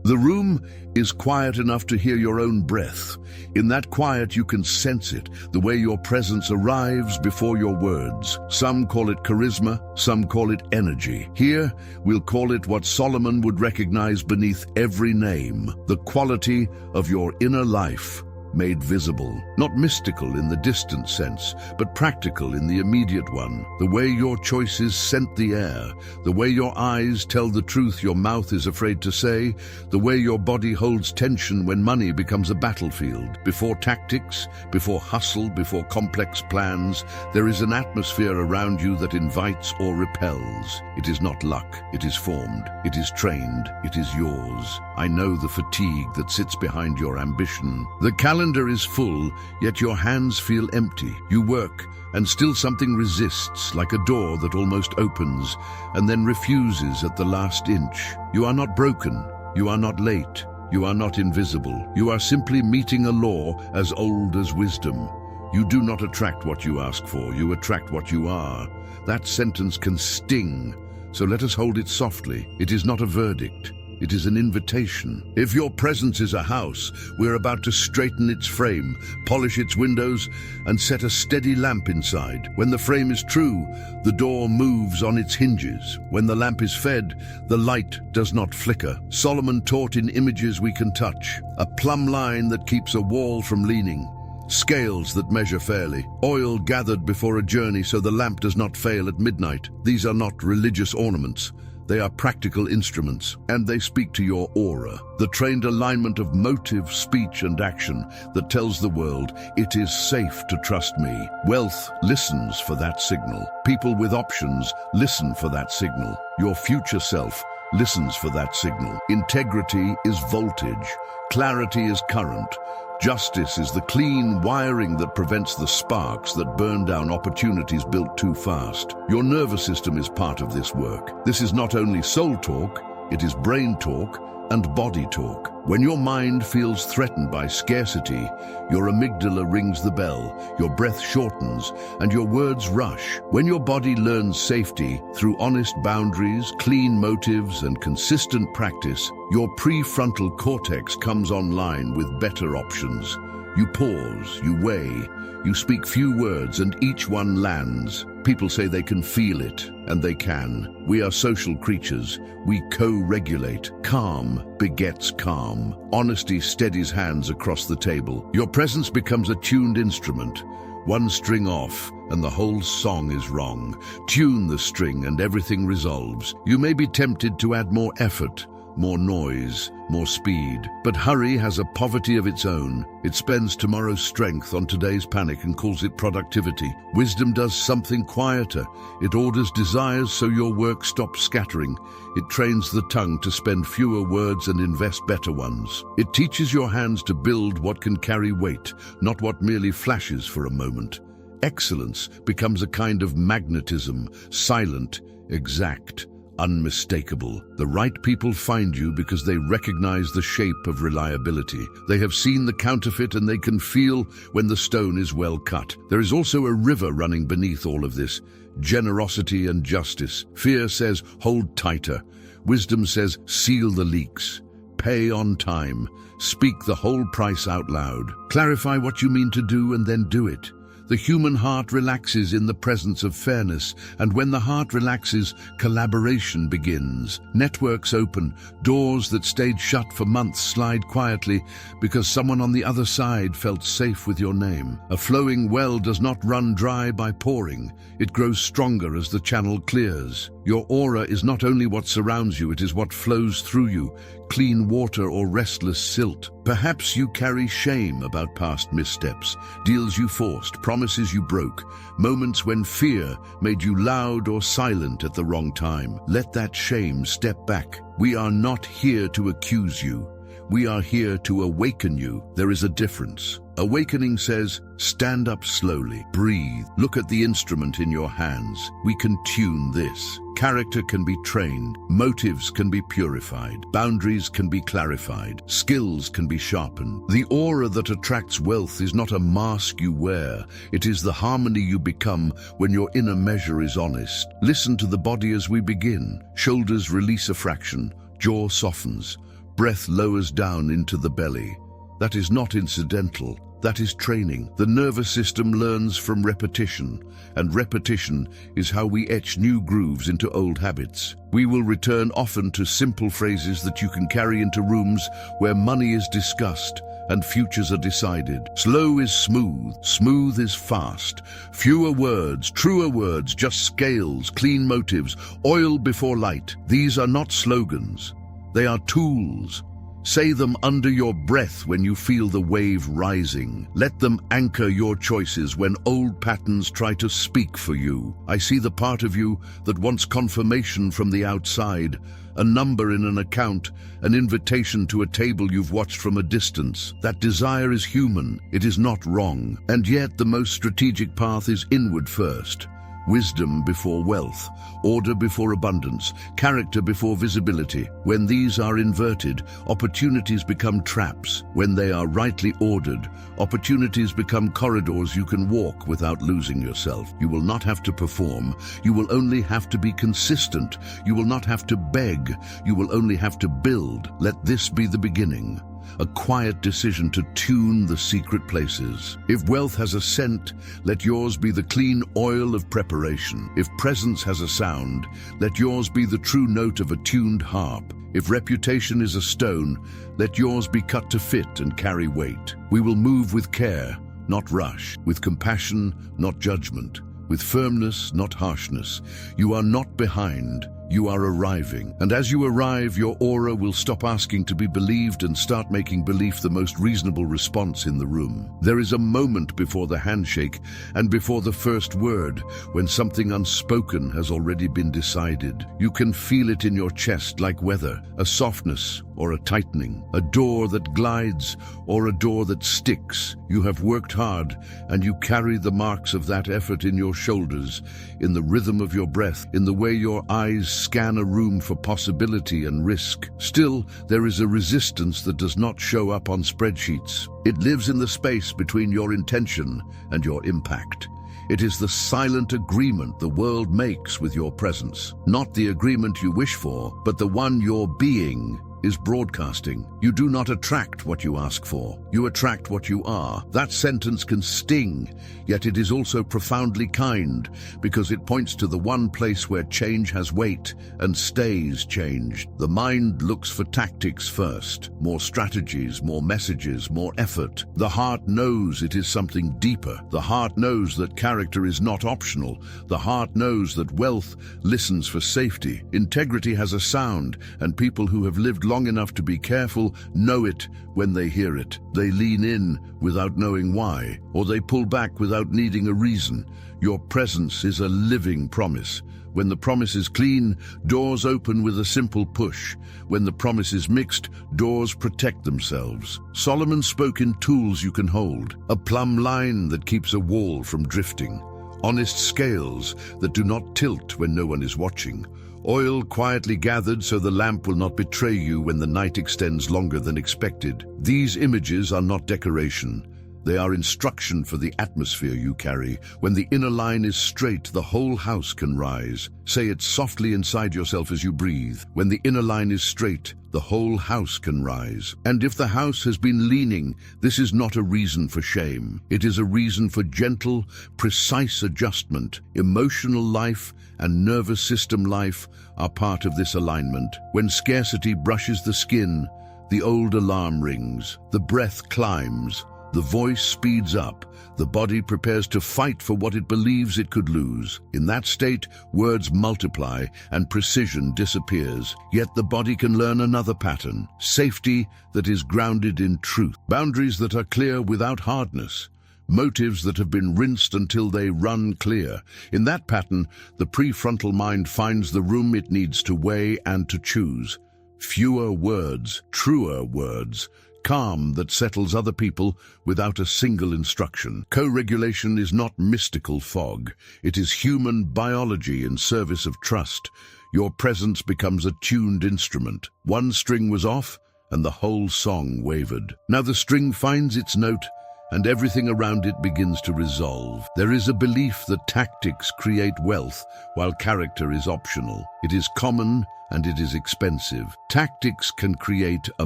The room is quiet enough to hear your own breath. In that quiet you can sense it, the way your presence arrives before your words. Some call it charisma, some call it energy. Here, we'll call it what Solomon would recognize beneath every name, the quality of your inner life made visible. Not mystical in the distant sense, but practical in the immediate one. The way your choices scent the air, the way your eyes tell the truth your mouth is afraid to say, the way your body holds tension when money becomes a battlefield. Before tactics, before hustle, before complex plans, there is an atmosphere around you that invites or repels. It is not luck, it is formed, it is trained, it is yours. I know the fatigue that sits behind your ambition. The calendar is full, yet your hands feel empty. You work, and still something resists, like a door that almost opens, and then refuses at the last inch. You are not broken, you are not late, you are not invisible. You are simply meeting a law as old as wisdom. You do not attract what you ask for, you attract what you are. That sentence can sting, so let us hold it softly. It is not a verdict. It is an invitation. If your presence is a house, we're about to straighten its frame, polish its windows, and set a steady lamp inside. When the frame is true, the door moves on its hinges. When the lamp is fed, the light does not flicker. Solomon taught in images we can touch. A plumb line that keeps a wall from leaning. Scales that measure fairly. Oil gathered before a journey so the lamp does not fail at midnight. These are not religious ornaments. They are practical instruments, and they speak to your aura, the trained alignment of motive, speech, and action that tells the world, it is safe to trust me. Wealth listens for that signal. People with options listen for that signal. Your future self listens for that signal. Integrity is voltage. Clarity is current. Justice is the clean wiring that prevents the sparks that burn down opportunities built too fast. Your nervous system is part of this work. This is not only soul talk, it is brain talk and body talk. When your mind feels threatened by scarcity, your amygdala rings the bell, your breath shortens, and your words rush. When your body learns safety through honest boundaries, clean motives, and consistent practice, your prefrontal cortex comes online with better options. You pause, you weigh, you speak few words, and each one lands. People say they can feel it, and they can. We are social creatures. We co-regulate. Calm begets calm. Honesty steadies hands across the table. Your presence becomes a tuned instrument. One string off, and the whole song is wrong. Tune the string, and everything resolves. You may be tempted to add more effort, more noise, more speed. But hurry has a poverty of its own. It spends tomorrow's strength on today's panic and calls it productivity. Wisdom does something quieter. It orders desires so your work stops scattering. It trains the tongue to spend fewer words and invest better ones. It teaches your hands to build what can carry weight, not what merely flashes for a moment. Excellence becomes a kind of magnetism, silent, exact, unmistakable. The right people find you because they recognize the shape of reliability. They have seen the counterfeit and they can feel when the stone is well cut. There is also a river running beneath all of this. Generosity and justice. Fear says, hold tighter. Wisdom says, seal the leaks. Pay on time. Speak the whole price out loud. Clarify what you mean to do and then do it. The human heart relaxes in the presence of fairness, and when the heart relaxes, collaboration begins. Networks open, doors that stayed shut for months slide quietly because someone on the other side felt safe with your name. A flowing well does not run dry by pouring. It grows stronger as the channel clears. Your aura is not only what surrounds you, it is what flows through you, clean water or restless silt. Perhaps you carry shame about past missteps, deals you forced, promises you broke, moments when fear made you loud or silent at the wrong time. Let that shame step back. We are not here to accuse you. We are here to awaken you. There is a difference. Awakening says, stand up slowly, breathe, look at the instrument in your hands. We can tune this. Character can be trained, motives can be purified, boundaries can be clarified, skills can be sharpened. The aura that attracts wealth is not a mask you wear, it is the harmony you become when your inner measure is honest. Listen to the body as we begin. Shoulders release a fraction, jaw softens. Breath lowers down into the belly. That is not incidental. That is training. The nervous system learns from repetition, and repetition is how we etch new grooves into old habits. We will return often to simple phrases that you can carry into rooms where money is discussed and futures are decided. Slow is smooth, smooth is fast. Fewer words, truer words, just scales, clean motives, oil before light. These are not slogans. They are tools. Say them under your breath when you feel the wave rising. Let them anchor your choices when old patterns try to speak for you. I see the part of you that wants confirmation from the outside, a number in an account, an invitation to a table you've watched from a distance. That desire is human. It is not wrong. And yet the most strategic path is inward first. Wisdom before wealth, order before abundance, character before visibility. When these are inverted, opportunities become traps. When they are rightly ordered, opportunities become corridors you can walk without losing yourself. You will not have to perform. You will only have to be consistent. You will not have to beg. You will only have to build. Let this be the beginning. A quiet decision to tune the secret places. If wealth has a scent, let yours be the clean oil of preparation. If presence has a sound, let yours be the true note of a tuned harp. If reputation is a stone, let yours be cut to fit and carry weight. We will move with care, not rush, with compassion, not judgment, with firmness, not harshness. You are not behind. You are arriving. And as you arrive, your aura will stop asking to be believed and start making belief the most reasonable response in the room. There is a moment before the handshake and before the first word when something unspoken has already been decided. You can feel it in your chest like weather, a softness or a tightening, a door that glides or a door that sticks. You have worked hard and you carry the marks of that effort in your shoulders, in the rhythm of your breath, in the way your eyes scan a room for possibility and risk. Still, there is a resistance that does not show up on spreadsheets. It lives in the space between your intention and your impact. It is the silent agreement the world makes with your presence. Not the agreement you wish for, but the one your being is broadcasting. You do not attract what you ask for. You attract what you are. That sentence can sting, yet it is also profoundly kind because it points to the one place where change has weight and stays changed. The mind looks for tactics first, more strategies, more messages, more effort. The heart knows it is something deeper. The heart knows that character is not optional. The heart knows that wealth listens for safety. Integrity has a sound, and people who have lived long enough to be careful know it when they hear it. They lean in without knowing why, or they pull back without needing a reason. Your presence is a living promise. When the promise is clean, doors open with a simple push. When the promise is mixed, doors protect themselves. Solomon spoke in tools you can hold, a plumb line that keeps a wall from drifting, honest scales that do not tilt when no one is watching, oil quietly gathered so the lamp will not betray you when the night extends longer than expected. These images are not decoration. They are instruction for the atmosphere you carry. When the inner line is straight, the whole house can rise. Say it softly inside yourself as you breathe. When the inner line is straight, the whole house can rise. And if the house has been leaning, this is not a reason for shame. It is a reason for gentle, precise adjustment. Emotional life and nervous system life are part of this alignment. When scarcity brushes the skin, the old alarm rings, the breath climbs, the voice speeds up, the body prepares to fight for what it believes it could lose. In that state, words multiply and precision disappears. Yet the body can learn another pattern, safety that is grounded in truth, boundaries that are clear without hardness, motives that have been rinsed until they run clear. In that pattern, the prefrontal mind finds the room it needs to weigh and to choose. Fewer words, truer words, calm that settles other people without a single instruction. Co-regulation is not mystical fog. It is human biology in service of trust. Your presence becomes a tuned instrument. One string was off, and the whole song wavered. Now the string finds its note, and everything around it begins to resolve. There is a belief that tactics create wealth, while character is optional. It is common and it is expensive. Tactics can create a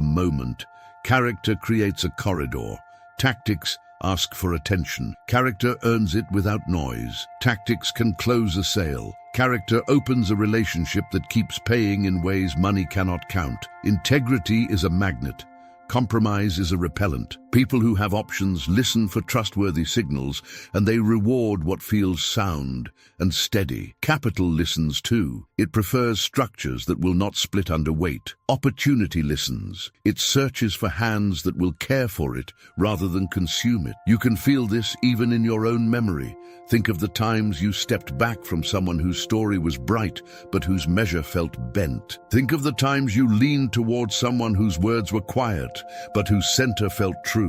moment. Character creates a corridor. Tactics ask for attention. Character earns it without noise. Tactics can close a sale. Character opens a relationship that keeps paying in ways money cannot count. Integrity is a magnet. Compromise is a repellent. People who have options listen for trustworthy signals, and they reward what feels sound and steady. Capital listens too. It prefers structures that will not split under weight. Opportunity listens. It searches for hands that will care for it rather than consume it. You can feel this even in your own memory. Think of the times you stepped back from someone whose story was bright, but whose measure felt bent. Think of the times you leaned towards someone whose words were quiet, but whose center felt true.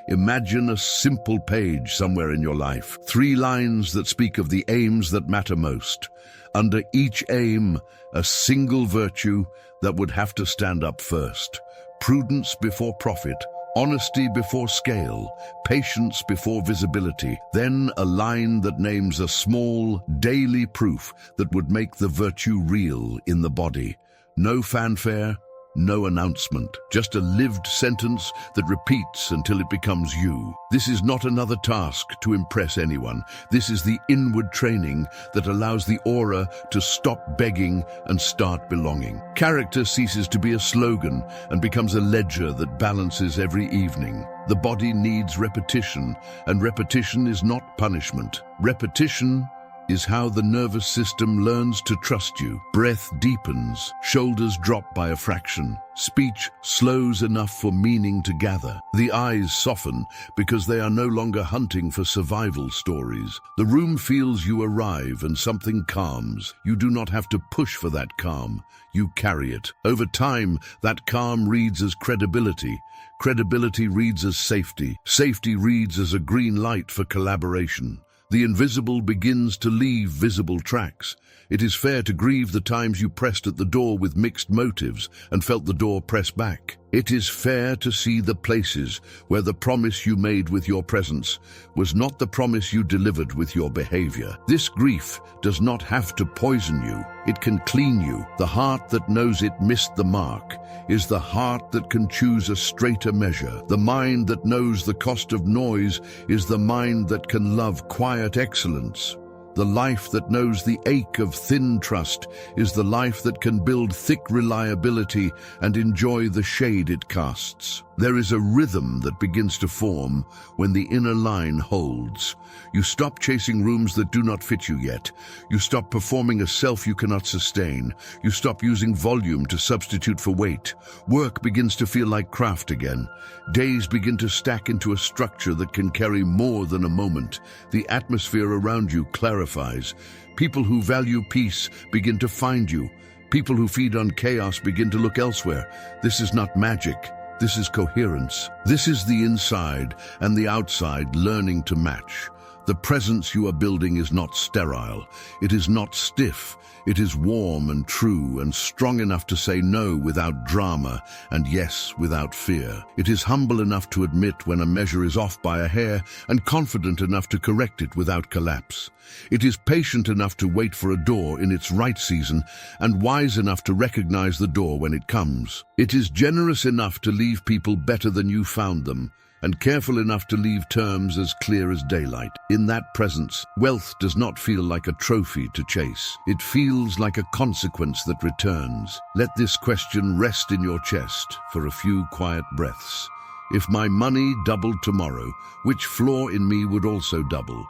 Imagine a simple page somewhere in your life. 3 lines that speak of the aims that matter most. Under each aim, a single virtue that would have to stand up first. Prudence before profit. Honesty before scale, patience before visibility, then a line that names a small, daily proof that would make the virtue real in the body. No fanfare, no announcement, just a lived sentence that repeats until it becomes you. This is not another task to impress anyone. This is the inward training that allows the aura to stop begging and start belonging. Character ceases to be a slogan and becomes a ledger that balances every evening. The body needs repetition, and repetition is not punishment. Repetition is how the nervous system learns to trust you. Breath deepens, shoulders drop by a fraction. Speech slows enough for meaning to gather. The eyes soften because they are no longer hunting for survival stories. The room feels you arrive and something calms. You do not have to push for that calm. You carry it. Over time, that calm reads as credibility. Credibility reads as safety. Safety reads as a green light for collaboration. The invisible begins to leave visible tracks. It is fair to grieve the times you pressed at the door with mixed motives and felt the door press back. It is fair to see the places where the promise you made with your presence was not the promise you delivered with your behavior. This grief does not have to poison you. It can clean you. The heart that knows it missed the mark is the heart that can choose a straighter measure. The mind that knows the cost of noise is the mind that can love quiet excellence. The life that knows the ache of thin trust is the life that can build thick reliability and enjoy the shade it casts. There is a rhythm that begins to form when the inner line holds. You stop chasing rooms that do not fit you yet. You stop performing a self you cannot sustain. You stop using volume to substitute for weight. Work begins to feel like craft again. Days begin to stack into a structure that can carry more than a moment. The atmosphere around you clarifies. People who value peace begin to find you. People who feed on chaos begin to look elsewhere. This is not magic. This is coherence. This is the inside and the outside learning to match. The presence you are building is not sterile. It is not stiff. It is warm and true and strong enough to say no without drama and yes without fear. It is humble enough to admit when a measure is off by a hair and confident enough to correct it without collapse. It is patient enough to wait for a door in its right season and wise enough to recognize the door when it comes. It is generous enough to leave people better than you found them, and careful enough to leave terms as clear as daylight. In that presence, wealth does not feel like a trophy to chase. It feels like a consequence that returns. Let this question rest in your chest for a few quiet breaths. If my money doubled tomorrow, which flaw in me would also double?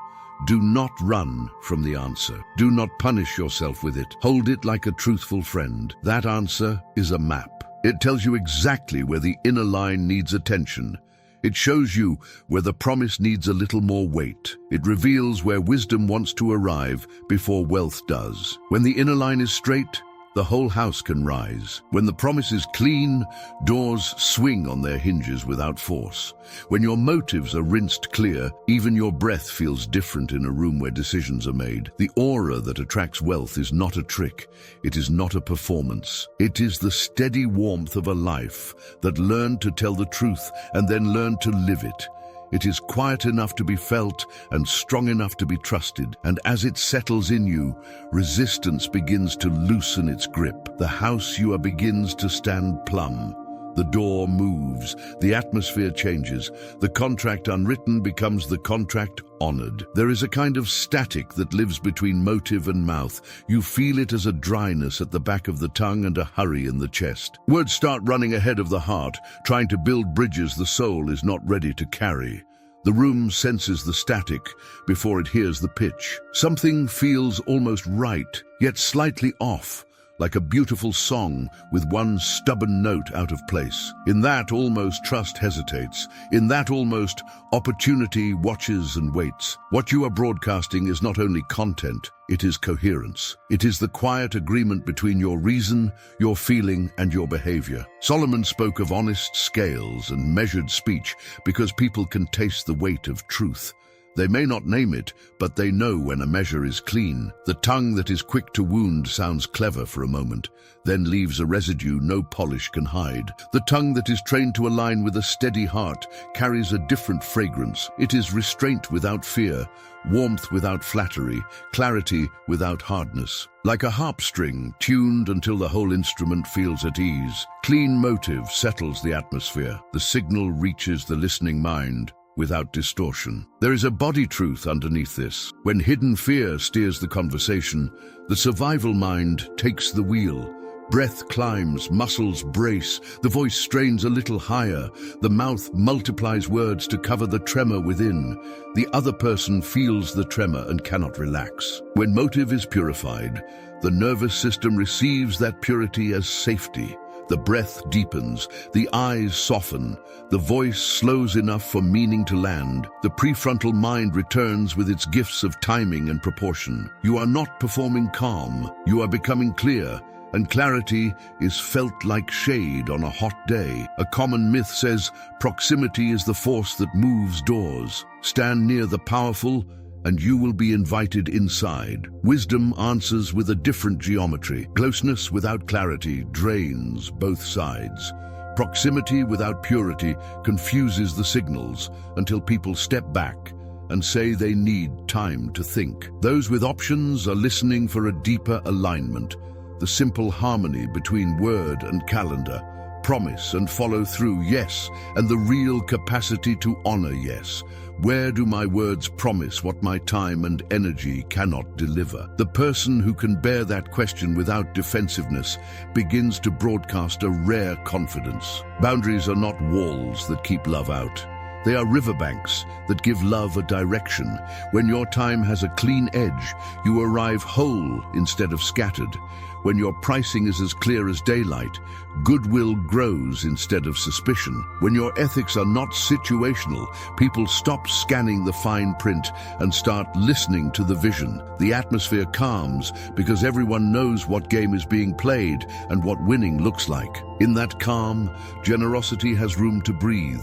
Do not run from the answer. Do not punish yourself with it. Hold it like a truthful friend. That answer is a map. It tells you exactly where the inner line needs attention. It shows you where the promise needs a little more weight. It reveals where wisdom wants to arrive before wealth does. When the inner line is straight, the whole house can rise. When the promise is clean, doors swing on their hinges without force. When your motives are rinsed clear, even your breath feels different in a room where decisions are made. The aura that attracts wealth is not a trick. It is not a performance. It is the steady warmth of a life that learned to tell the truth and then learned to live it. It is quiet enough to be felt and strong enough to be trusted. And as it settles in you, resistance begins to loosen its grip. The house you are begins to stand plumb. The door moves, the atmosphere changes, the contract unwritten becomes the contract honored. There is a kind of static that lives between motive and mouth. You feel it as a dryness at the back of the tongue and a hurry in the chest. Words start running ahead of the heart, trying to build bridges the soul is not ready to carry. The room senses the static before it hears the pitch. Something feels almost right, yet slightly off, like a beautiful song with one stubborn note out of place. In that almost trust hesitates. In that almost opportunity watches and waits. What you are broadcasting is not only content, it is coherence. It is the quiet agreement between your reason, your feeling, and your behavior. Solomon spoke of honest scales and measured speech because people can taste the weight of truth. They may not name it, but they know when a measure is clean. The tongue that is quick to wound sounds clever for a moment, then leaves a residue no polish can hide. The tongue that is trained to align with a steady heart carries a different fragrance. It is restraint without fear, warmth without flattery, clarity without hardness. Like a harp string, tuned until the whole instrument feels at ease. Clean motive settles the atmosphere. The signal reaches the listening mind without distortion. There is a body truth underneath this. When hidden fear steers the conversation, the survival mind takes the wheel. Breath climbs, muscles brace, the voice strains a little higher, the mouth multiplies words to cover the tremor within. The other person feels the tremor and cannot relax. When motive is purified, the nervous system receives that purity as safety. The breath deepens, the eyes soften, the voice slows enough for meaning to land. The prefrontal mind returns with its gifts of timing and proportion. You are not performing calm, you are becoming clear, and clarity is felt like shade on a hot day. A common myth says proximity is the force that moves doors. Stand near the powerful, and you will be invited inside. Wisdom answers with a different geometry. Closeness without clarity drains both sides. Proximity without purity confuses the signals until people step back and say they need time to think. Those with options are listening for a deeper alignment, the simple harmony between word and calendar, promise and follow through, yes, and the real capacity to honor, yes. Where do my words promise what my time and energy cannot deliver? The person who can bear that question without defensiveness begins to broadcast a rare confidence. Boundaries are not walls that keep love out. They are riverbanks that give love a direction. When your time has a clean edge, you arrive whole instead of scattered. When your pricing is as clear as daylight, goodwill grows instead of suspicion. When your ethics are not situational, people stop scanning the fine print and start listening to the vision. The atmosphere calms because everyone knows what game is being played and what winning looks like. In that calm, generosity has room to breathe,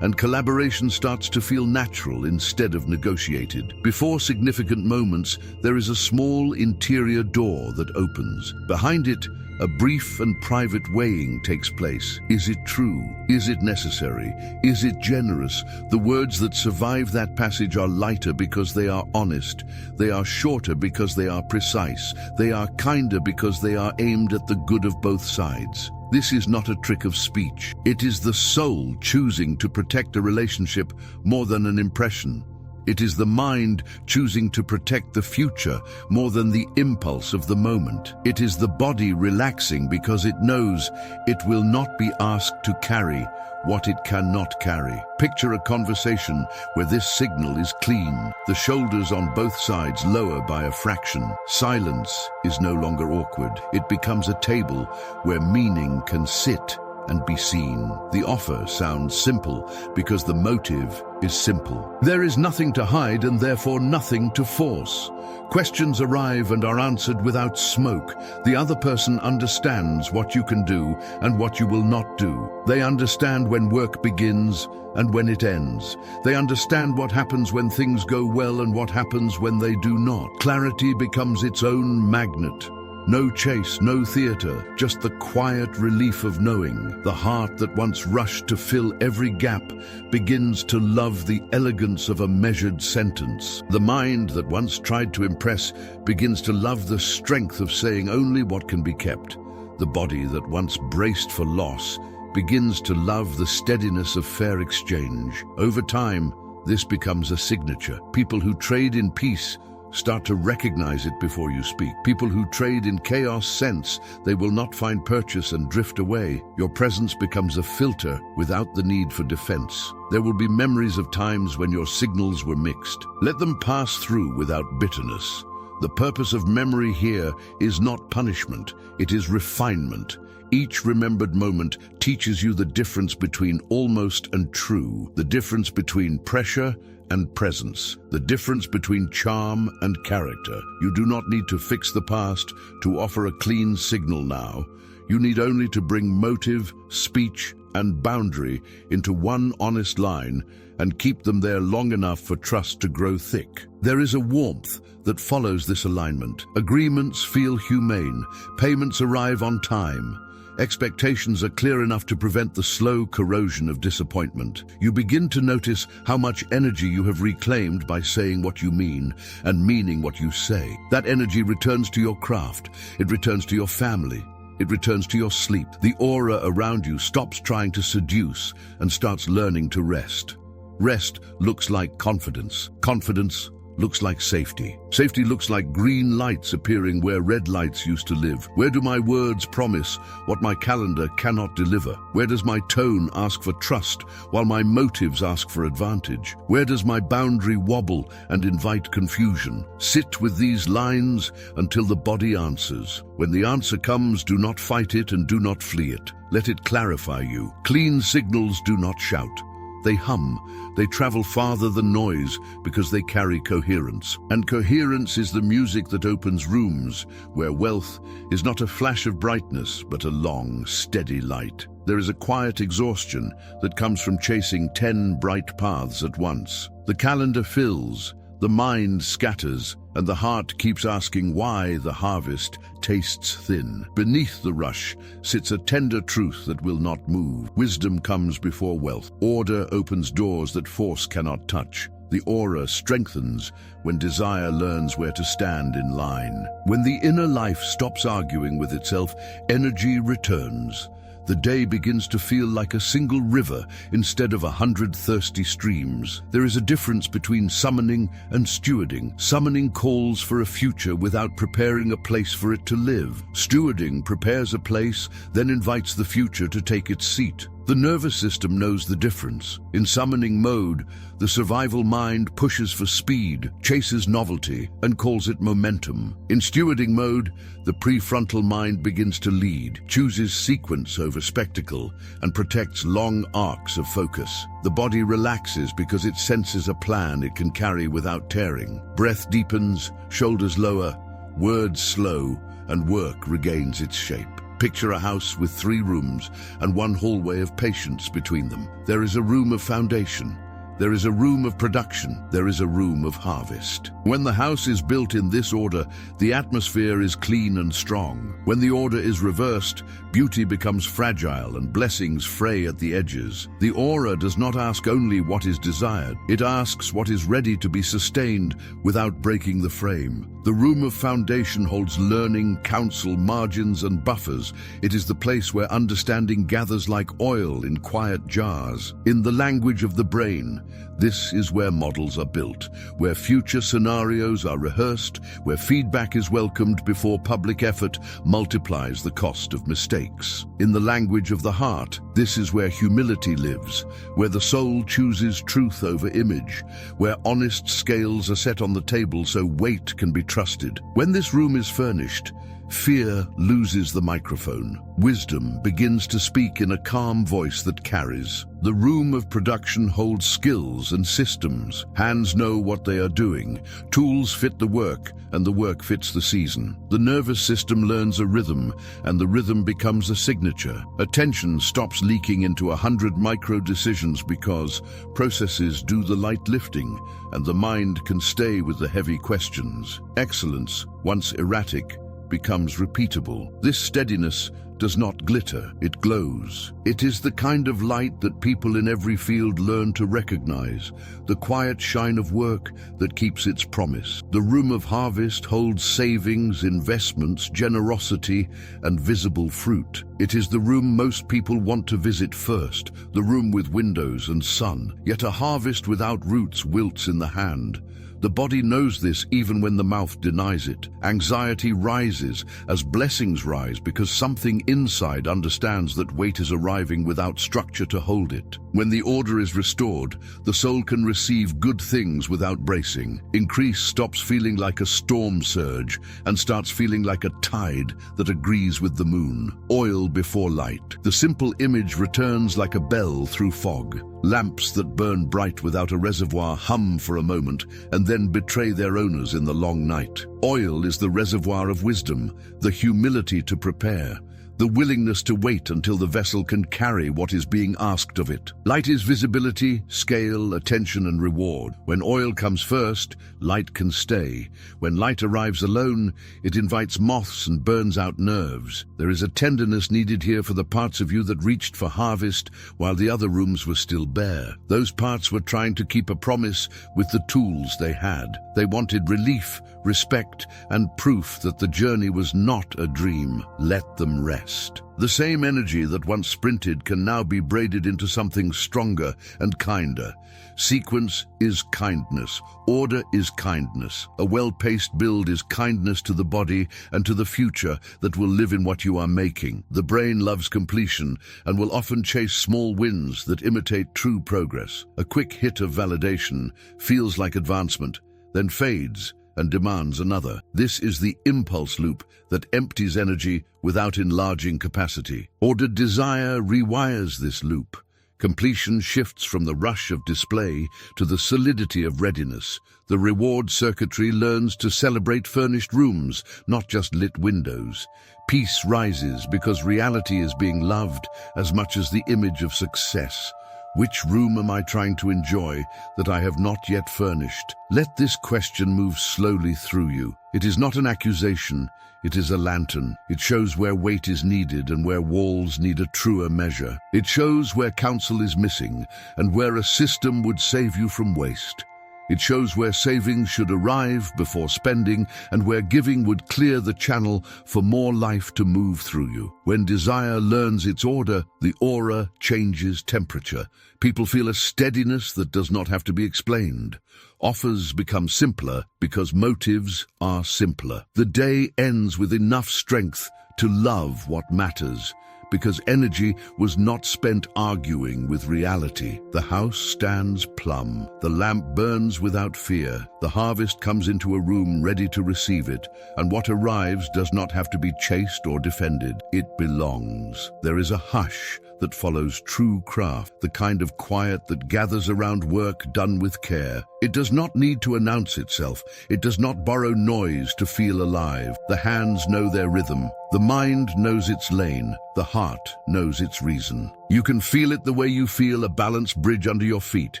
and collaboration starts to feel natural instead of negotiated. Before significant moments, there is a small interior door that opens. Behind it, a brief and private weighing takes place. Is it true? Is it necessary? Is it generous? The words that survive that passage are lighter because they are honest. They are shorter because they are precise. They are kinder because they are aimed at the good of both sides. This is not a trick of speech. It is the soul choosing to protect a relationship more than an impression. It is the mind choosing to protect the future more than the impulse of the moment. It is the body relaxing because it knows it will not be asked to carry what it cannot carry. Picture a conversation where this signal is clean. The shoulders on both sides lower by a fraction. Silence is no longer awkward. It becomes a table where meaning can sit and be seen. The offer sounds simple because the motive is simple. There is nothing to hide and therefore nothing to force. Questions arrive and are answered without smoke. The other person understands what you can do and what you will not do. They understand when work begins and when it ends. They understand what happens when things go well and what happens when they do not. Clarity becomes its own magnet. No chase, no theater, just the quiet relief of knowing. The heart that once rushed to fill every gap begins to love the elegance of a measured sentence. The mind that once tried to impress begins to love the strength of saying only what can be kept. The body that once braced for loss begins to love the steadiness of fair exchange. Over time, this becomes a signature. People who trade in peace start to recognize it before you speak. People who trade in chaos sense they will not find purchase and drift away. Your presence becomes a filter without the need for defense. There will be memories of times when your signals were mixed. Let them pass through without bitterness. The purpose of memory here is not punishment, it is refinement. Each remembered moment teaches you the difference between almost and true, the difference between pressure and presence, the difference between charm and character. You do not need to fix the past to offer a clean signal now. You need only to bring motive, speech, and boundary into one honest line and keep them there long enough for trust to grow thick. There is a warmth that follows this alignment. Agreements feel humane, payments arrive on time. Expectations are clear enough to prevent the slow corrosion of disappointment. You begin to notice how much energy you have reclaimed by saying what you mean and meaning what you say. That energy returns to your craft. It returns to your family. It returns to your sleep. The aura around you stops trying to seduce and starts learning to rest. Rest looks like confidence. Confidence looks like safety. Safety looks like green lights appearing where red lights used to live. Where do my words promise what my calendar cannot deliver? Where does my tone ask for trust while my motives ask for advantage? Where does my boundary wobble and invite confusion? Sit with these lines until the body answers. When the answer comes, do not fight it and do not flee it. Let it clarify you. Clean signals do not shout. They hum, they travel farther than noise because they carry coherence. And coherence is the music that opens rooms where wealth is not a flash of brightness, but a long, steady light. There is a quiet exhaustion that comes from chasing 10 bright paths at once. The calendar fills, the mind scatters, and the heart keeps asking why the harvest tastes thin. Beneath the rush sits a tender truth that will not move. Wisdom comes before wealth. Order opens doors that force cannot touch. The aura strengthens when desire learns where to stand in line. When the inner life stops arguing with itself, energy returns. The day begins to feel like a single river instead of 100 thirsty streams. There is a difference between summoning and stewarding. Summoning calls for a future without preparing a place for it to live. Stewarding prepares a place, then invites the future to take its seat. The nervous system knows the difference. In summoning mode, the survival mind pushes for speed, chases novelty, and calls it momentum. In stewarding mode, the prefrontal mind begins to lead, chooses sequence over spectacle, and protects long arcs of focus. The body relaxes because it senses a plan it can carry without tearing. Breath deepens, shoulders lower, words slow, and work regains its shape. Picture a house with 3 rooms and 1 hallway of patience between them. There is a room of foundation. There is a room of production. There is a room of harvest. When the house is built in this order, the atmosphere is clean and strong. When the order is reversed, beauty becomes fragile and blessings fray at the edges. The aura does not ask only what is desired. It asks what is ready to be sustained without breaking the frame. The room of foundation holds learning, counsel, margins, and buffers. It is the place where understanding gathers like oil in quiet jars. In the language of the brain, this is where models are built, where future scenarios are rehearsed, where feedback is welcomed before public effort multiplies the cost of mistakes. In the language of the heart, this is where humility lives, where the soul chooses truth over image, where honest scales are set on the table so weight can be trusted. When this room is furnished, fear loses the microphone. Wisdom begins to speak in a calm voice that carries. The room of production holds skills and systems. Hands know what they are doing. Tools fit the work, and the work fits the season. The nervous system learns a rhythm, and the rhythm becomes a signature. Attention stops leaking into 100 micro-decisions because processes do the light lifting, and the mind can stay with the heavy questions. Excellence, once erratic, becomes repeatable. This steadiness does not glitter, it glows. It is the kind of light that people in every field learn to recognize, the quiet shine of work that keeps its promise. The room of harvest holds savings, investments, generosity, and visible fruit. It is the room most people want to visit first, the room with windows and sun. Yet a harvest without roots wilts in the hand. The body knows this even when the mouth denies it. Anxiety rises as blessings rise because something inside understands that weight is arriving without structure to hold it. When the order is restored, the soul can receive good things without bracing. Increase stops feeling like a storm surge and starts feeling like a tide that agrees with the moon. Oil before light. The simple image returns like a bell through fog. Lamps that burn bright without a reservoir hum for a moment and then betray their owners in the long night. Oil is the reservoir of wisdom, the humility to prepare, the willingness to wait until the vessel can carry what is being asked of it. Light is visibility, scale, attention, and reward. When oil comes first, light can stay. When light arrives alone, it invites moths and burns out nerves. There is a tenderness needed here for the parts of you that reached for harvest while the other rooms were still bare. Those parts were trying to keep a promise with the tools they had. They wanted relief, respect, and proof that the journey was not a dream. Let them rest. The same energy that once sprinted can now be braided into something stronger and kinder. Sequence is kindness. Order is kindness. A well-paced build is kindness to the body and to the future that will live in what you are making. The brain loves completion and will often chase small wins that imitate true progress. A quick hit of validation feels like advancement, then fades and demands another. This is the impulse loop that empties energy without enlarging capacity. Ordered desire rewires this loop. Completion shifts from the rush of display to the solidity of readiness. The reward circuitry learns to celebrate furnished rooms, not just lit windows. Peace rises because reality is being loved as much as the image of success. Which room am I trying to enjoy that I have not yet furnished? Let this question move slowly through you. It is not an accusation, it is a lantern. It shows where weight is needed and where walls need a truer measure. It shows where counsel is missing and where a system would save you from waste. It shows where savings should arrive before spending and where giving would clear the channel for more life to move through you. When desire learns its order, the aura changes temperature. People feel a steadiness that does not have to be explained. Offers become simpler because motives are simpler. The day ends with enough strength to love what matters, because energy was not spent arguing with reality. The house stands plumb. The lamp burns without fear. The harvest comes into a room ready to receive it, and what arrives does not have to be chased or defended. It belongs. There is a hush that follows true craft, the kind of quiet that gathers around work done with care. It does not need to announce itself. It does not borrow noise to feel alive. The hands know their rhythm. The mind knows its lane. The heart knows its reason. You can feel it the way you feel a balanced bridge under your feet.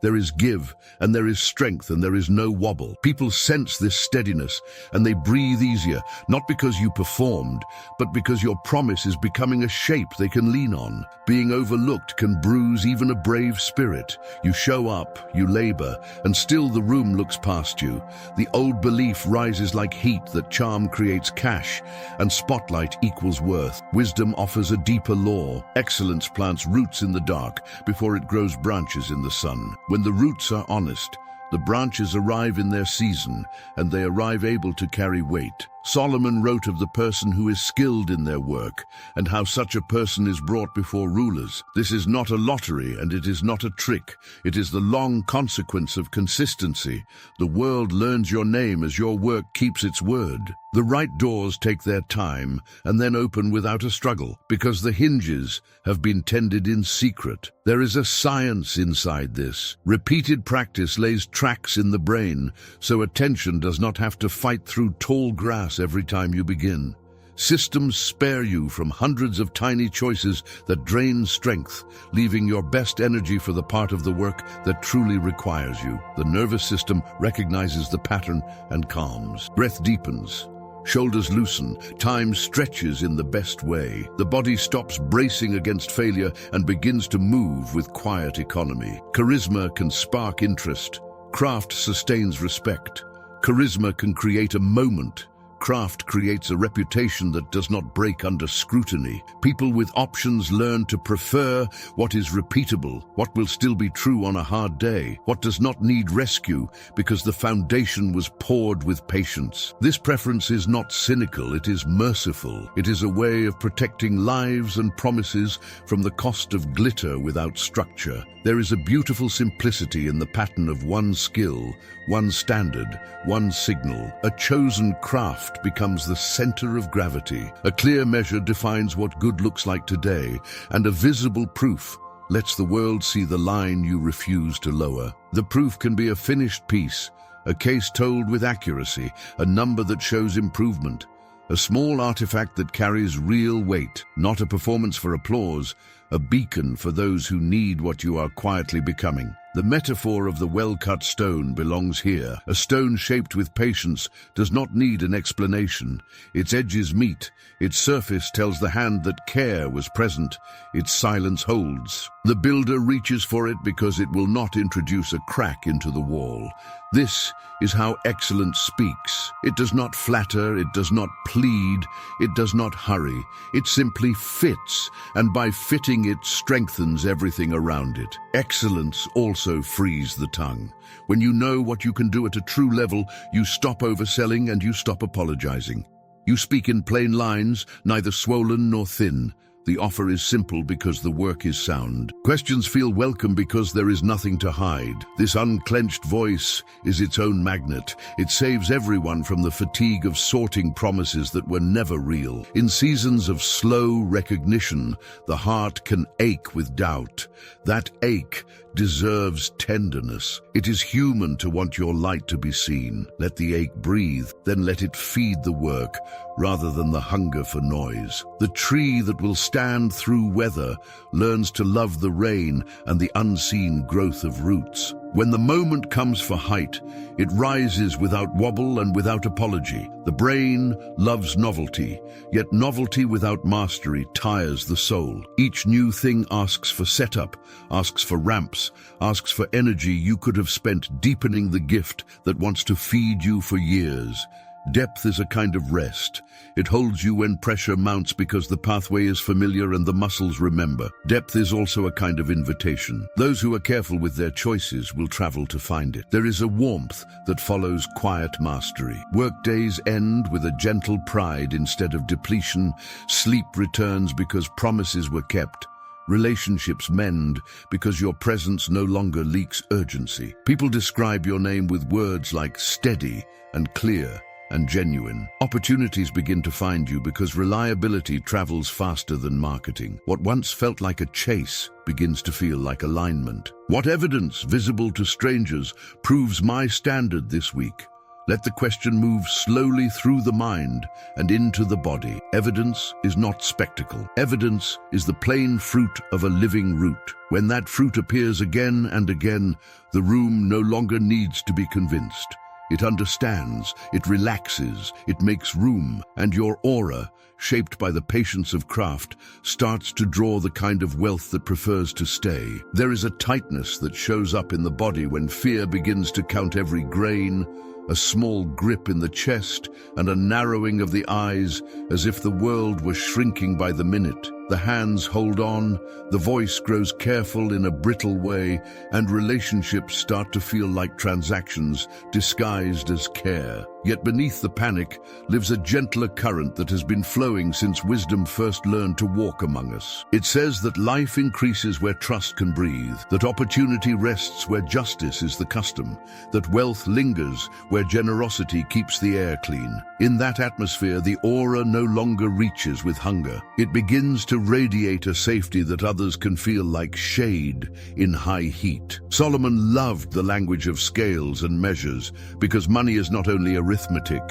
There is give, and there is strength, and there is no wobble. People sense this steadiness, and they breathe easier, not because you performed, but because your promise is becoming a shape they can lean on. Being overlooked can bruise even a brave spirit. You show up, you labor, and still the room looks past you. The old belief rises like heat that charm creates cash, and spotlight equals worth. Wisdom offers a deeper law. Excellence plants roots in the dark before it grows branches in the sun. When the roots are honest, the branches arrive in their season, and they arrive able to carry weight. Solomon wrote of the person who is skilled in their work, and how such a person is brought before rulers. This is not a lottery, and it is not a trick. It is the long consequence of consistency. The world learns your name as your work keeps its word. The right doors take their time and then open without a struggle, because the hinges have been tended in secret. There is a science inside this. Repeated practice lays tracks in the brain, so attention does not have to fight through tall grass every time you begin. Systems spare you from hundreds of tiny choices that drain strength, leaving your best energy for the part of the work that truly requires you. The nervous system recognizes the pattern and calms. Breath deepens. Shoulders loosen, time stretches in the best way. The body stops bracing against failure and begins to move with quiet economy. Charisma can spark interest. Craft sustains respect. Charisma can create a moment. Craft creates a reputation that does not break under scrutiny. People with options learn to prefer what is repeatable, what will still be true on a hard day, what does not need rescue because the foundation was poured with patience. This preference is not cynical, it is merciful. It is a way of protecting lives and promises from the cost of glitter without structure. There is a beautiful simplicity in the pattern of one skill, one standard, one signal. A chosen craft becomes the center of gravity. A clear measure defines what good looks like today, and a visible proof lets the world see the line you refuse to lower. The proof can be a finished piece, a case told with accuracy, a number that shows improvement, a small artifact that carries real weight, not a performance for applause, a beacon for those who need what you are quietly becoming. The metaphor of the well-cut stone belongs here. A stone shaped with patience does not need an explanation. Its edges meet. Its surface tells the hand that care was present. Its silence holds. The builder reaches for it because it will not introduce a crack into the wall. This is how excellence speaks. It does not flatter, it does not plead, it does not hurry. It simply fits, and by fitting it strengthens everything around it. Excellence also frees the tongue. When you know what you can do at a true level, you stop overselling and you stop apologizing. You speak in plain lines, neither swollen nor thin. The offer is simple because the work is sound. Questions feel welcome because there is nothing to hide. This unclenched voice is its own magnet. It saves everyone from the fatigue of sorting promises that were never real. In seasons of slow recognition, the heart can ache with doubt. That ache deserves tenderness. It is human to want your light to be seen. Let the ache breathe, then let it feed the work, rather than the hunger for noise. The tree that will stand through weather learns to love the rain and the unseen growth of roots. When the moment comes for height, it rises without wobble and without apology. The brain loves novelty, yet novelty without mastery tires the soul. Each new thing asks for setup, asks for ramps, asks for energy you could have spent deepening the gift that wants to feed you for years. Depth is a kind of rest. It holds you when pressure mounts because the pathway is familiar and the muscles remember. Depth is also a kind of invitation. Those who are careful with their choices will travel to find it. There is a warmth that follows quiet mastery. Workdays end with a gentle pride instead of depletion. Sleep returns because promises were kept. Relationships mend because your presence no longer leaks urgency. People describe your name with words like steady and clear and genuine. Opportunities begin to find you because reliability travels faster than marketing. What once felt like a chase begins to feel like alignment. What evidence, visible to strangers, proves my standard this week? Let the question move slowly through the mind and into the body. Evidence is not spectacle. Evidence is the plain fruit of a living root. When that fruit appears again and again, the room no longer needs to be convinced. It understands, it relaxes, it makes room, and your aura, shaped by the patience of craft, starts to draw the kind of wealth that prefers to stay. There is a tightness that shows up in the body when fear begins to count every grain, a small grip in the chest, and a narrowing of the eyes as if the world was shrinking by the minute. The hands hold on, the voice grows careful in a brittle way, and relationships start to feel like transactions disguised as care. Yet beneath the panic lives a gentler current that has been flowing since wisdom first learned to walk among us. It says that life increases where trust can breathe, that opportunity rests where justice is the custom, that wealth lingers where generosity keeps the air clean. In that atmosphere, the aura no longer reaches with hunger. It begins to radiate a safety that others can feel like shade in high heat. Solomon loved the language of scales and measures because money is not only arithmetic,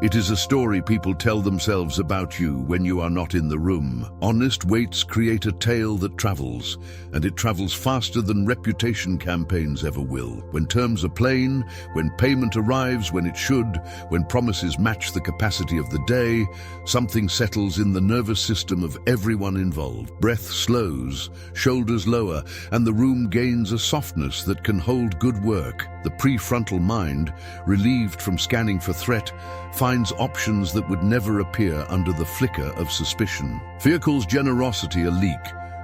It is a story people tell themselves about you when you are not in the room. Honest waits create a tale that travels, and it travels faster than reputation campaigns ever will. When terms are plain, when payment arrives when it should, when promises match the capacity of the day, something settles in the nervous system of everyone involved. Breath slows, shoulders lower, and the room gains a softness that can hold good work. The prefrontal mind, relieved from scanning for threat, finds options that would never appear under the flicker of suspicion. Fear calls generosity a leak.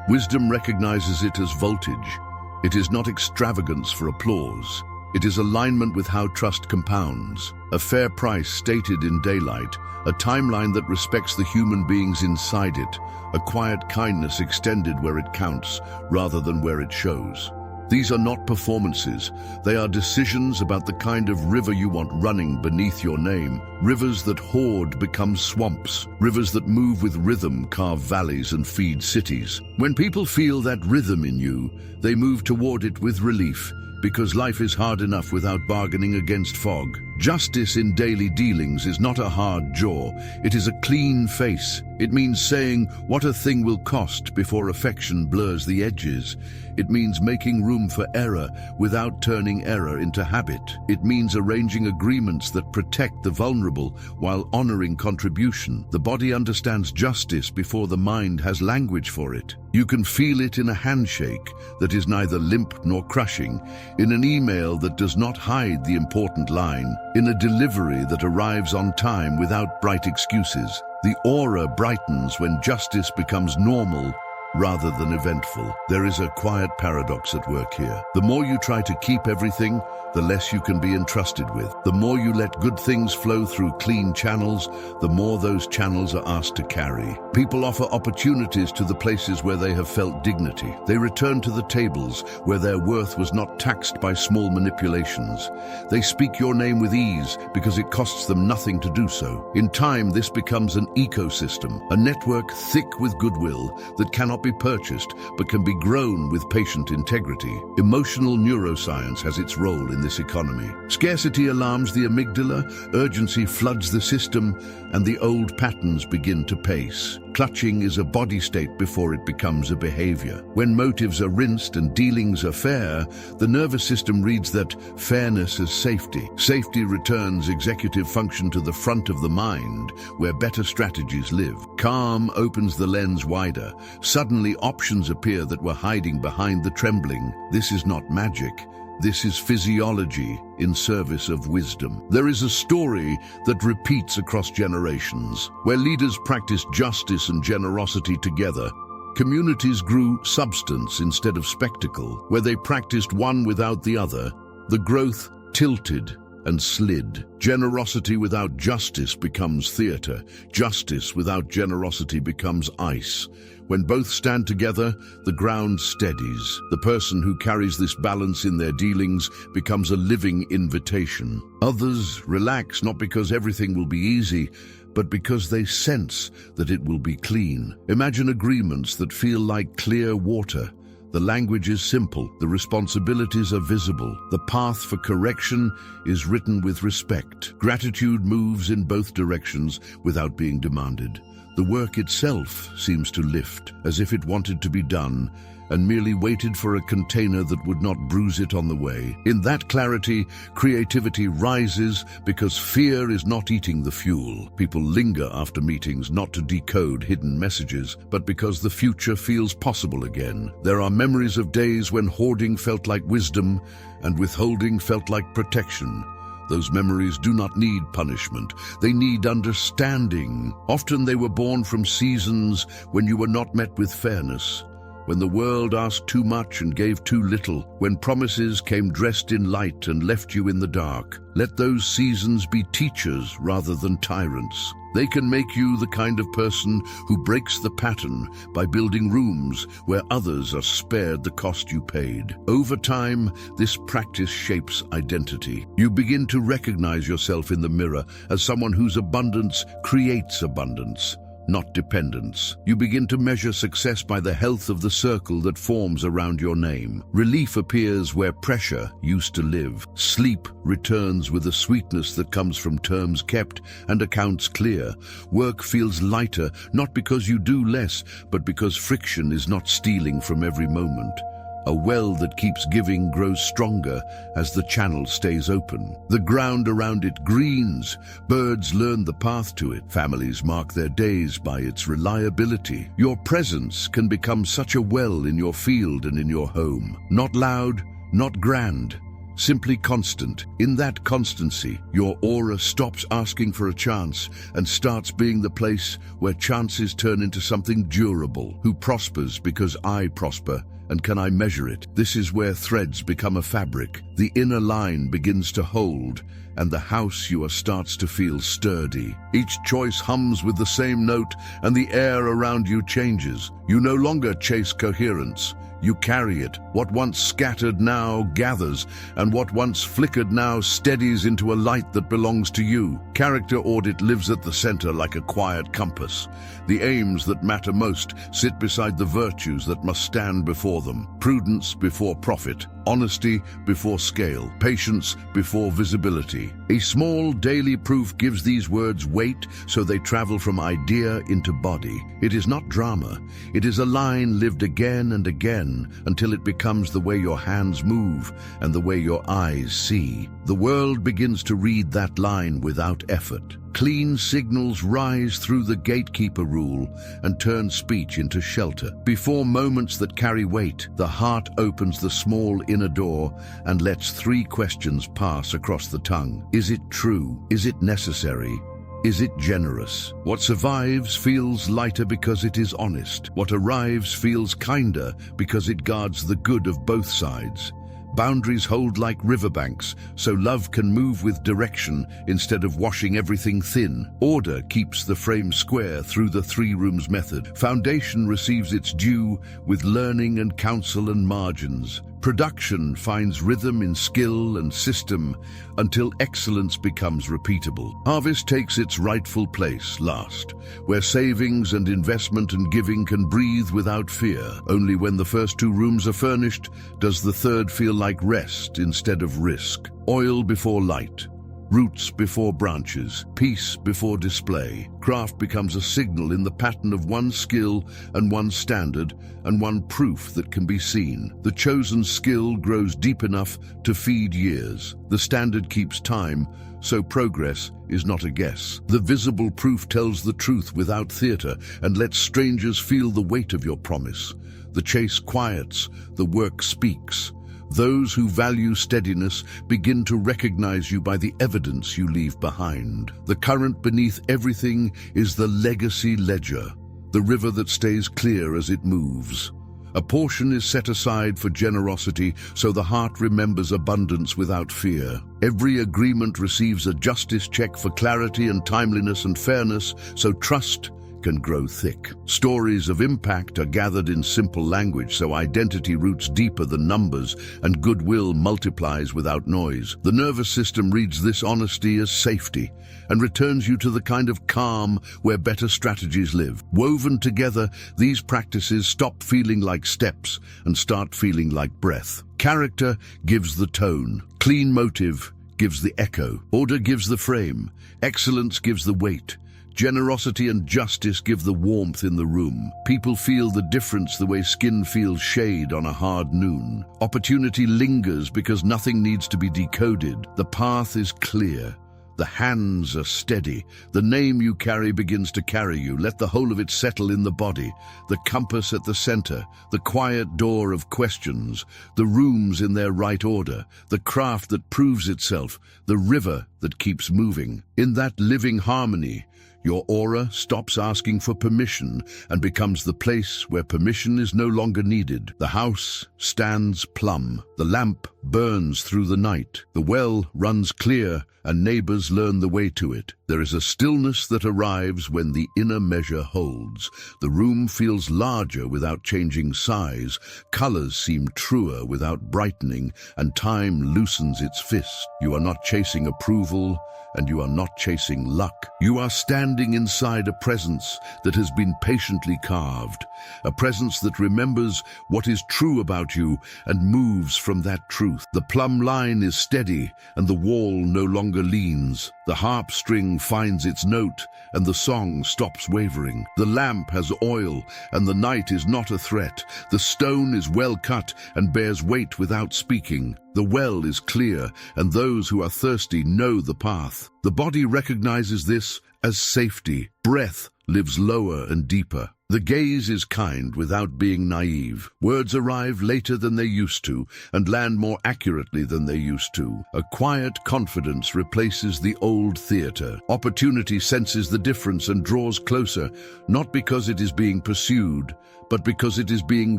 Wisdom recognizes it as voltage. It is not extravagance for applause. It is alignment with how trust compounds. A fair price stated in daylight, a timeline that respects the human beings inside it, a quiet kindness extended where it counts rather than where it shows. These are not performances. They are decisions about the kind of river you want running beneath your name. Rivers that hoard become swamps. Rivers that move with rhythm carve valleys and feed cities. When people feel that rhythm in you, they move toward it with relief, because life is hard enough without bargaining against fog. Justice in daily dealings is not a hard jaw. It is a clean face. It means saying what a thing will cost before affection blurs the edges. It means making room for error without turning error into habit. It means arranging agreements that protect the vulnerable while honoring contribution. The body understands justice before the mind has language for it. You can feel it in a handshake that is neither limp nor crushing, in an email that does not hide the important line, in a delivery that arrives on time without bright excuses. The aura brightens when justice becomes normal rather than eventful. There is a quiet paradox at work here. The more you try to keep everything, the less you can be entrusted with. The more you let good things flow through clean channels, the more those channels are asked to carry. People offer opportunities to the places where they have felt dignity. They return to the tables where their worth was not taxed by small manipulations. They speak your name with ease because it costs them nothing to do so. In time, this becomes an ecosystem, a network thick with goodwill that cannot be purchased but can be grown with patient integrity. Emotional neuroscience has its role in this economy. Scarcity alarms the amygdala, urgency floods the system, and the old patterns begin to pace. Clutching is a body state before it becomes a behavior. When motives are rinsed and dealings are fair, the nervous system reads that fairness as safety. Safety returns executive function to the front of the mind, where better strategies live. Calm opens the lens wider. Suddenly options appear that were hiding behind the trembling. This is not magic. This is physiology in service of wisdom. There is a story that repeats across generations. Where leaders practiced justice and generosity together, communities grew substance instead of spectacle. Where they practiced one without the other, the growth tilted and slid. Generosity without justice becomes theater. Justice without generosity becomes ice. When both stand together, the ground steadies. The person who carries this balance in their dealings becomes a living invitation. Others relax not because everything will be easy, but because they sense that it will be clean. Imagine agreements that feel like clear water. The language is simple, the responsibilities are visible, the path for correction is written with respect. Gratitude moves in both directions without being demanded. The work itself seems to lift, as if it wanted to be done, and merely waited for a container that would not bruise it on the way. In that clarity, creativity rises because fear is not eating the fuel. People linger after meetings not to decode hidden messages, but because the future feels possible again. There are memories of days when hoarding felt like wisdom and withholding felt like protection. Those memories do not need punishment. They need understanding. Often they were born from seasons when you were not met with fairness, when the world asked too much and gave too little, when promises came dressed in light and left you in the dark. Let those seasons be teachers rather than tyrants. They can make you the kind of person who breaks the pattern by building rooms where others are spared the cost you paid. Over time, this practice shapes identity. You begin to recognize yourself in the mirror as someone whose abundance creates abundance, not dependence. You begin to measure success by the health of the circle that forms around your name. Relief appears where pressure used to live. Sleep returns with a sweetness that comes from terms kept and accounts clear. Work feels lighter, not because you do less, but because friction is not stealing from every moment. A well that keeps giving grows stronger as the channel stays open. The ground around it greens. Birds learn the path to it. Families mark their days by its reliability. Your presence can become such a well in your field and in your home. Not loud, not grand, simply constant. In that constancy, your aura stops asking for a chance and starts being the place where chances turn into something durable. Who prospers because I prosper? And can I measure it? This is where threads become a fabric. The inner line begins to hold, and the house you are starts to feel sturdy. Each choice hums with the same note, and the air around you changes. You no longer chase coherence. You carry it. What once scattered now gathers, and what once flickered now steadies into a light that belongs to you. Character audit lives at the center like a quiet compass. The aims that matter most sit beside the virtues that must stand before them. Prudence before profit, honesty before scale, patience before visibility. A small daily proof gives these words weight so they travel from idea into body. It is not drama. It is a line lived again and again until it becomes the way your hands move and the way your eyes see. The world begins to read that line without effort. Clean signals rise through the gatekeeper rule and turn speech into shelter. Before moments that carry weight, the heart opens the small inner door and lets 3 questions pass across the tongue. Is it true? Is it necessary? Is it generous? What survives feels lighter because it is honest. What arrives feels kinder because it guards the good of both sides. Boundaries hold like riverbanks, so love can move with direction instead of washing everything thin. Order keeps the frame square through the 3 rooms method. Foundation receives its due with learning and counsel and margins. Production finds rhythm in skill and system until excellence becomes repeatable. Harvest takes its rightful place last, where savings and investment and giving can breathe without fear. Only when the first 2 rooms are furnished does the third feel like rest instead of risk. Oil before light. Roots before branches, peace before display. Craft becomes a signal in the pattern of one skill and one standard and one proof that can be seen. The chosen skill grows deep enough to feed years. The standard keeps time, so progress is not a guess. The visible proof tells the truth without theater and lets strangers feel the weight of your promise. The chase quiets, the work speaks. Those who value steadiness begin to recognize you by the evidence you leave behind. The current beneath everything is the legacy ledger, the river that stays clear as it moves. A portion is set aside for generosity, so the heart remembers abundance without fear. Every agreement receives a justice check for clarity and timeliness and fairness, so trust can grow thick. Stories of impact are gathered in simple language, so identity roots deeper than numbers and goodwill multiplies without noise. The nervous system reads this honesty as safety and returns you to the kind of calm where better strategies live. Woven together, these practices stop feeling like steps and start feeling like breath. Character gives the tone. Clean motive gives the echo. Order gives the frame. Excellence gives the weight. Generosity and justice give the warmth in the room. People feel the difference the way skin feels shade on a hard noon. Opportunity lingers because nothing needs to be decoded. The path is clear. The hands are steady. The name you carry begins to carry you. Let the whole of it settle in the body. The compass at the center, the quiet door of questions, the rooms in their right order, the craft that proves itself, the river that keeps moving. In that living harmony, your aura stops asking for permission and becomes the place where permission is no longer needed. The house stands plumb. The lamp burns through the night. The well runs clear and neighbors learn the way to it. There is a stillness that arrives when the inner measure holds. The room feels larger without changing size, colors seem truer without brightening, and time loosens its fist. You are not chasing approval, and you are not chasing luck. You are standing inside a presence that has been patiently carved, a presence that remembers what is true about you and moves from that truth. The plumb line is steady, and the wall no longer leans. The harp string finds its note, and the song stops wavering. The lamp has oil, and the night is not a threat. The stone is well cut and bears weight without speaking. The well is clear, and those who are thirsty know the path. The body recognizes this as safety. Breath lives lower and deeper. The gaze is kind without being naive. Words arrive later than they used to and land more accurately than they used to. A quiet confidence replaces the old theater. Opportunity senses the difference and draws closer, not because it is being pursued, but because it is being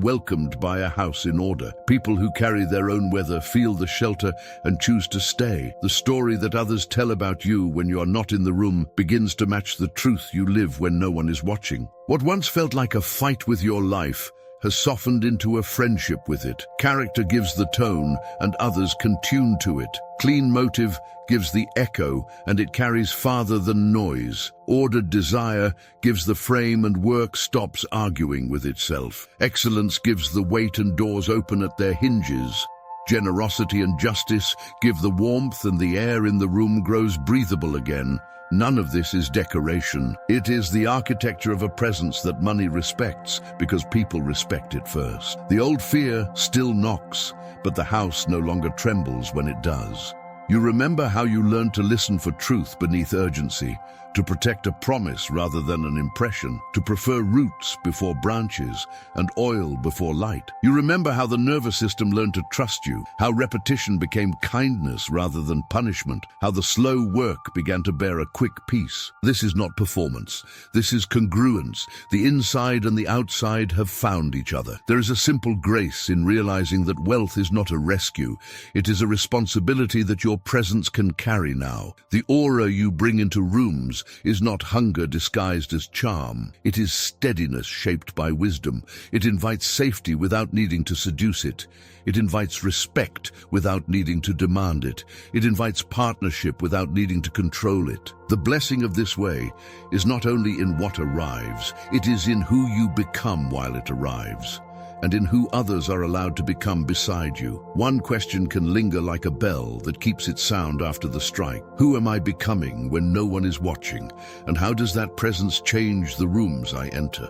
welcomed by a house in order. People who carry their own weather feel the shelter and choose to stay. The story that others tell about you when you are not in the room begins to match the truth you live when no one is watching. What once felt like a fight with your life has softened into a friendship with it. Character gives the tone, and others can tune to it. Clean motive gives the echo, and it carries farther than noise. Ordered desire gives the frame, and work stops arguing with itself. Excellence gives the weight, and doors open at their hinges. Generosity and justice give the warmth, and the air in the room grows breathable again. None of this is decoration. It is the architecture of a presence that money respects because people respect it first. The old fear still knocks, but the house no longer trembles when it does. You remember how you learned to listen for truth beneath urgency, to protect a promise rather than an impression, to prefer roots before branches and oil before light. You remember how the nervous system learned to trust you, how repetition became kindness rather than punishment, how the slow work began to bear a quick peace. This is not performance. This is congruence. The inside and the outside have found each other. There is a simple grace in realizing that wealth is not a rescue. It is a responsibility that your presence can carry now. The aura you bring into rooms is not hunger disguised as charm. It is steadiness shaped by wisdom. It invites safety without needing to seduce it. It invites respect without needing to demand it. It invites partnership without needing to control it. The blessing of this way is not only in what arrives, it is in who you become while it arrives, and in who others are allowed to become beside you. One question can linger like a bell that keeps its sound after the strike. Who am I becoming when no one is watching? And how does that presence change the rooms I enter?